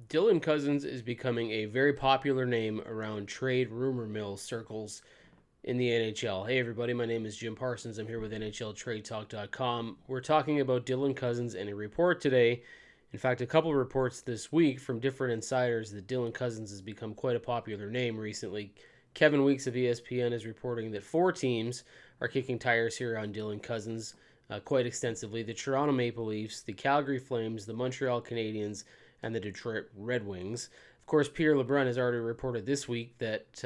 Dylan Cozens is becoming a very popular name around trade rumor mill circles in the NHL. Hey, everybody, my name is Jim Parsons. I'm here with NHLTradeTalk.com. We're talking about Dylan Cozens and a report today. In fact, a couple of reports this week from different insiders that Dylan Cozens has become quite a popular name recently. Kevin Weeks of ESPN is reporting that 4 teams are kicking tires here on Dylan Cozens quite extensively: the Toronto Maple Leafs, the Calgary Flames, the Montreal Canadiens, and the Detroit Red Wings. Of course, Pierre LeBrun has already reported this week that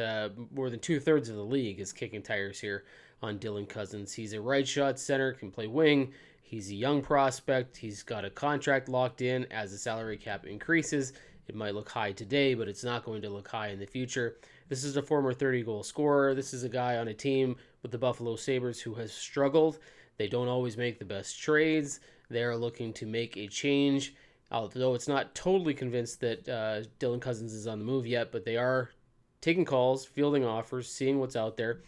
more than 2/3 of the league is kicking tires here on Dylan Cozens. He's a right shot center, can play wing. He's a young prospect. He's got a contract locked in. As the salary cap increases, it might look high today, but it's not going to look high in the future. This is a former 30-goal scorer. This is a guy on a team with the Buffalo Sabres who has struggled. They don't always make the best trades. They are looking to make a change, although it's not totally convinced that Dylan Cozens is on the move yet, but they are taking calls, fielding offers, seeing what's out there.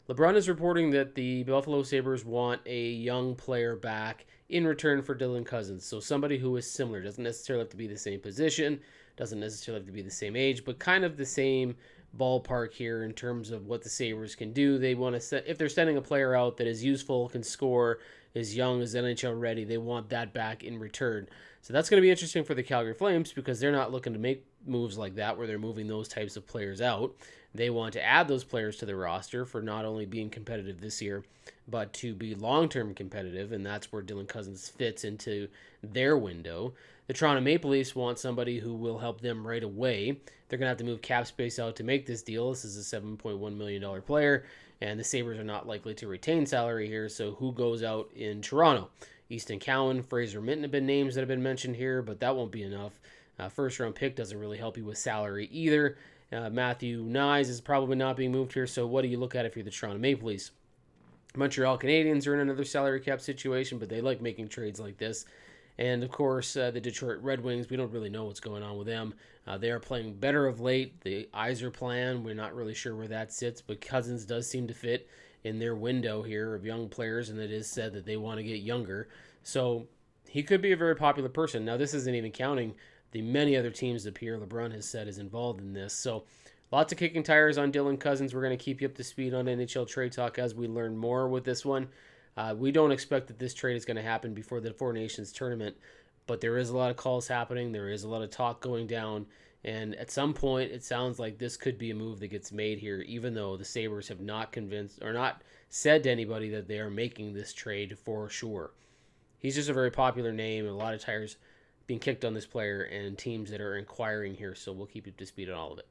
LeBrun is reporting that the Buffalo Sabres want a young player back in return for Dylan Cozens. So somebody who is similar, doesn't necessarily have to be the same position, doesn't necessarily have to be the same age, but kind of the same ballpark here in terms of what the Sabres can do. They want to set, if they're sending a player out that is useful, can score, is young, is NHL ready, they want that back in return. So that's going to be interesting for the Calgary Flames because they're not looking to make moves like that where they're moving those types of players out. They want to add those players to the roster for not only being competitive this year, but to be long-term competitive, and that's where Dylan Cozens fits into their window. The Toronto Maple Leafs want somebody who will help them right away. They're going to have to move cap space out to make this deal. This is a $7.1 million player, and the Sabres are not likely to retain salary here, so who goes out in Toronto? Easton Cowan, Fraser Minton have been names that have been mentioned here, but that won't be enough. First-round pick doesn't really help you with salary either. Matthew Nyes is probably not being moved here, so what do you look at if you're the Toronto Maple Leafs? Montreal Canadiens are in another salary cap situation, but they like making trades like this. And of course, the Detroit Red Wings, we don't really know what's going on with them. They are playing better of late. The Yzer plan, we're not really sure where that sits, but Cozens does seem to fit in their window here of young players, and it is said that they want to get younger. So he could be a very popular person. Now, this isn't even counting the many other teams that Pierre LeBrun has said is involved in this. So lots of kicking tires on Dylan Cozens. We're going to keep you up to speed on NHL Trade Talk as we learn more with this one. We don't expect that this trade is going to happen before the Four Nations tournament, but there is a lot of calls happening. There is a lot of talk going down, and at some point, it sounds like this could be a move that gets made here, even though the Sabres have not convinced or not said to anybody that they are making this trade for sure. He's just a very popular name, and a lot of tires being kicked on this player and teams that are inquiring here, so we'll keep you up to speed on all of it.